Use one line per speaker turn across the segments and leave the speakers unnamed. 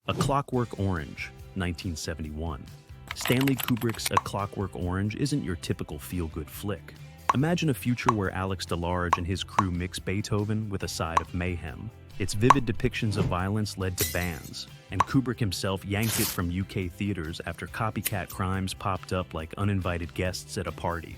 A Clockwork Orange, 1971. Stanley Kubrick's A Clockwork Orange isn't your typical feel-good flick. Imagine a future where Alex DeLarge and his crew mix Beethoven with a side of mayhem. Its vivid depictions of violence led to bans, and Kubrick himself yanked it from UK theaters after copycat crimes popped up like uninvited guests at a party.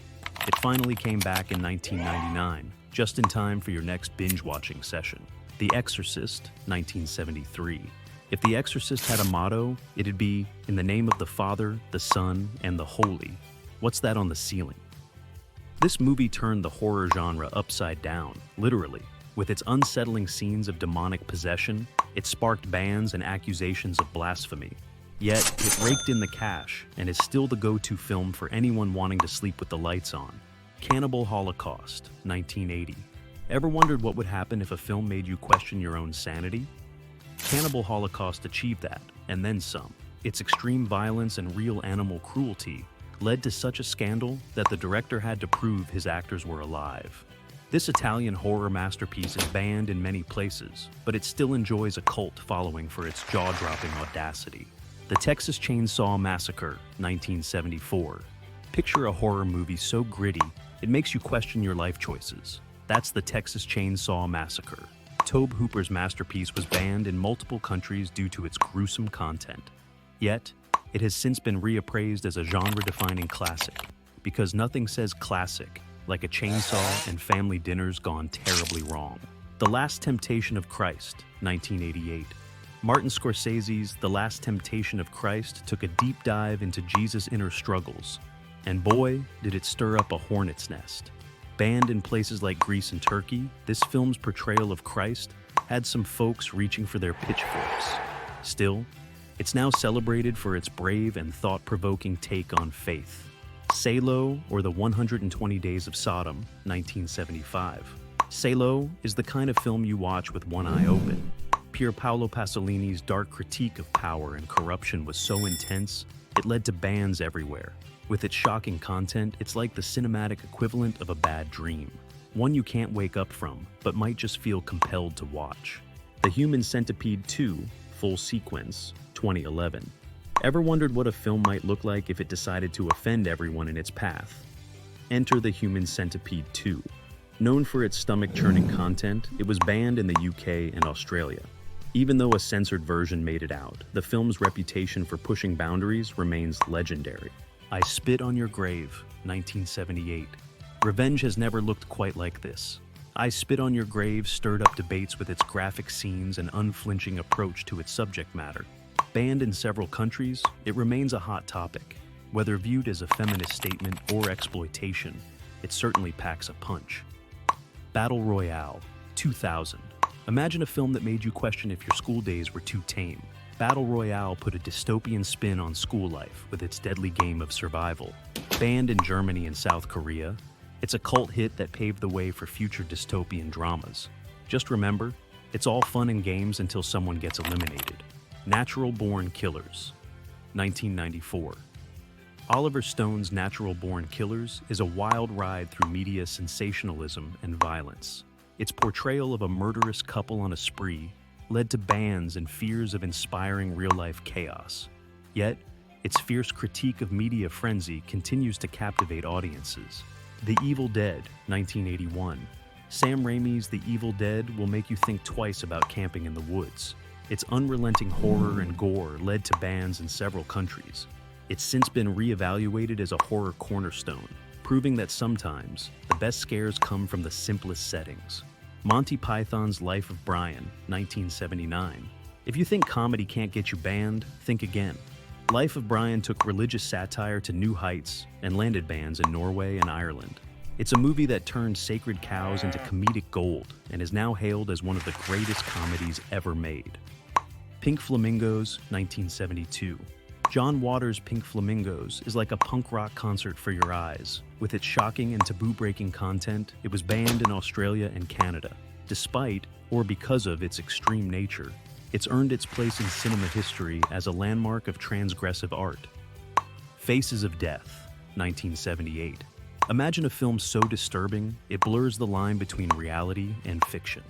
It finally came back in 1999, just in time for your next binge-watching session. The Exorcist, 1973. If The Exorcist had a motto, it'd be, "In the name of the Father, the Son, and the Holy." What's that on the ceiling? This movie turned the horror genre upside down, literally. With its unsettling scenes of demonic possession, it sparked bans and accusations of blasphemy. Yet, it raked in the cash and is still the go-to film for anyone wanting to sleep with the lights on. Cannibal Holocaust, 1980. Ever wondered what would happen if a film made you question your own sanity? Cannibal Holocaust achieved that, and then some. Its extreme violence and real animal cruelty led to such a scandal that the director had to prove his actors were alive. This Italian horror masterpiece is banned in many places, but it still enjoys a cult following for its jaw-dropping audacity. The Texas Chainsaw Massacre, 1974. Picture a horror movie so gritty, it makes you question your life choices. That's The Texas Chainsaw Massacre. Tobe Hooper's masterpiece was banned in multiple countries due to its gruesome content. Yet, it has since been reappraised as a genre-defining classic, because nothing says classic like a chainsaw and family dinners gone terribly wrong. The Last Temptation of Christ, 1988. Martin Scorsese's The Last Temptation of Christ took a deep dive into Jesus' inner struggles, and boy, did it stir up a hornet's nest. Banned in places like Greece and Turkey, this film's portrayal of Christ had some folks reaching for their pitchforks. Still, it's now celebrated for its brave and thought-provoking take on faith. Salo, or The 120 Days of Sodom, 1975. Salo is the kind of film you watch with one eye open. Pier Paolo Pasolini's dark critique of power and corruption was so intense, it led to bans everywhere. With its shocking content, it's like the cinematic equivalent of a bad dream. One you can't wake up from, but might just feel compelled to watch. The Human Centipede 2, Full Sequence, 2011. Ever wondered what a film might look like if it decided to offend everyone in its path? Enter The Human Centipede 2. Known for its stomach-churning content, it was banned in the UK and Australia. Even though a censored version made it out, the film's reputation for pushing boundaries remains legendary. I Spit on Your Grave, 1978. Revenge has never looked quite like this. I Spit on Your Grave stirred up debates with its graphic scenes and unflinching approach to its subject matter. Banned in several countries, it remains a hot topic. Whether viewed as a feminist statement or exploitation, it certainly packs a punch. Battle Royale, 2000. Imagine a film that made you question if your school days were too tame. Battle Royale put a dystopian spin on school life with its deadly game of survival. Banned in Germany and South Korea, it's a cult hit that paved the way for future dystopian dramas. Just remember, it's all fun and games until someone gets eliminated. Natural Born Killers, 1994. Oliver Stone's Natural Born Killers is a wild ride through media sensationalism and violence. Its portrayal of a murderous couple on a spree led to bans and fears of inspiring real-life chaos. Yet, its fierce critique of media frenzy continues to captivate audiences. The Evil Dead, 1981. Sam Raimi's The Evil Dead will make you think twice about camping in the woods. Its unrelenting horror and gore led to bans in several countries. It's since been re-evaluated as a horror cornerstone, proving that sometimes the best scares come from the simplest settings. Monty Python's Life of Brian, 1979. If you think comedy can't get you banned, think again. Life of Brian took religious satire to new heights and landed bans in Norway and Ireland. It's a movie that turned sacred cows into comedic gold and is now hailed as one of the greatest comedies ever made. Pink Flamingos, 1972. John Waters' Pink Flamingos is like a punk rock concert for your eyes. With its shocking and taboo-breaking content, it was banned in Australia and Canada. Despite, or because of, its extreme nature, it's earned its place in cinema history as a landmark of transgressive art. Faces of Death, 1978. Imagine a film so disturbing, it blurs the line between reality and fiction.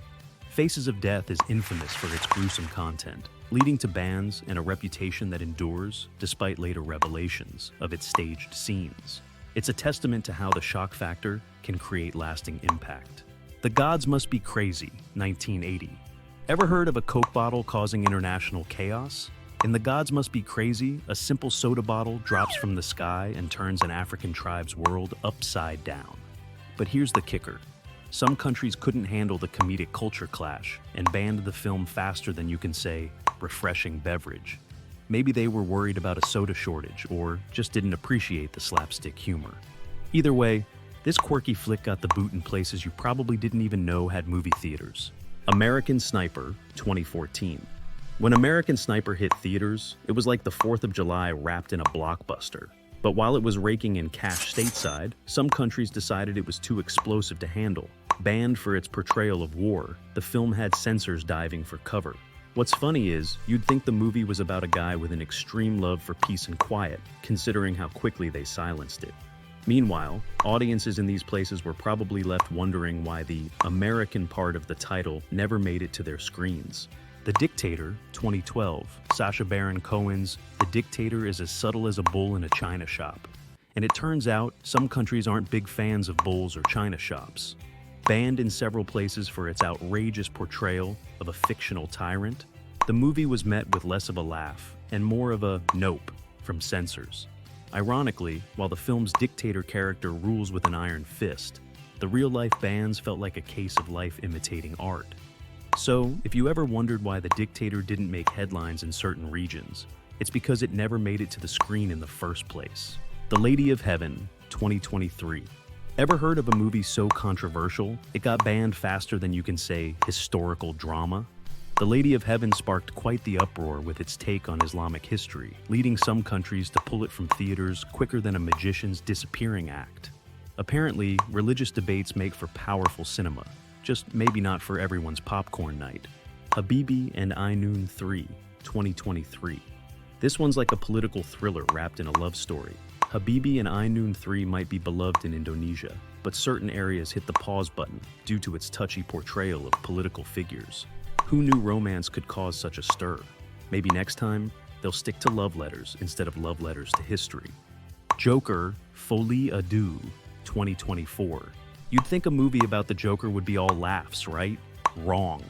Faces of Death is infamous for its gruesome content. leading to bans and a reputation that endures despite later revelations of its staged scenes. It's a testament to how the shock factor can create lasting impact. The Gods Must Be Crazy, 1980. Ever heard of a Coke bottle causing international chaos? In The Gods Must Be Crazy, a simple soda bottle drops from the sky and turns an African tribe's world upside down. But here's the kicker. Some countries couldn't handle the comedic culture clash and banned the film faster than you can say, refreshing beverage. Maybe they were worried about a soda shortage or just didn't appreciate the slapstick humor. Either way, this quirky flick got the boot in places you probably didn't even know had movie theaters. American Sniper, 2014. When American Sniper hit theaters, it was like the 4th of July wrapped in a blockbuster. But while it was raking in cash stateside, some countries decided it was too explosive to handle. Banned for its portrayal of war, the film had censors diving for cover. What's funny is, you'd think the movie was about a guy with an extreme love for peace and quiet, considering how quickly they silenced it. Meanwhile, audiences in these places were probably left wondering why the American part of the title never made it to their screens. The Dictator, 2012. Sacha Baron Cohen's The Dictator is as subtle as a bull in a china shop. And it turns out, some countries aren't big fans of bulls or china shops. Banned in several places for its outrageous portrayal of a fictional tyrant, the movie was met with less of a laugh and more of a nope from censors. Ironically, while the film's dictator character rules with an iron fist, the real-life bans felt like a case of life imitating art. So, if you ever wondered why The Dictator didn't make headlines in certain regions, it's because it never made it to the screen in the first place. The Lady of Heaven, 2023. Ever heard of a movie so controversial, it got banned faster than you can say historical drama? The Lady of Heaven sparked quite the uproar with its take on Islamic history, leading some countries to pull it from theaters quicker than a magician's disappearing act. Apparently, religious debates make for powerful cinema, just maybe not for everyone's popcorn night. Habibi and Ainun 3, 2023. This one's like a political thriller wrapped in a love story. Habibi and Ainun 3 might be beloved in Indonesia, but certain areas hit the pause button due to its touchy portrayal of political figures. Who knew romance could cause such a stir? Maybe next time, they'll stick to love letters instead of love letters to history. Joker, Folie à Deux, 2024. You'd think a movie about the Joker would be all laughs, right? Wrong.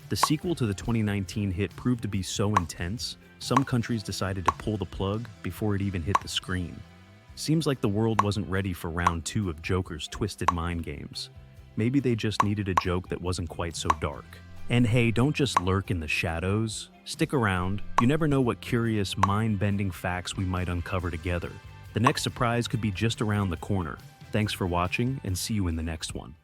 The sequel to the 2019 hit proved to be so intense, some countries decided to pull the plug before it even hit the screen. Seems like the world wasn't ready for round 2 of Joker's twisted mind games. Maybe they just needed a joke that wasn't quite so dark. And hey, don't just lurk in the shadows. Stick around. You never know what curious, mind-bending facts we might uncover together. The next surprise could be just around the corner. Thanks for watching, and see you in the next one.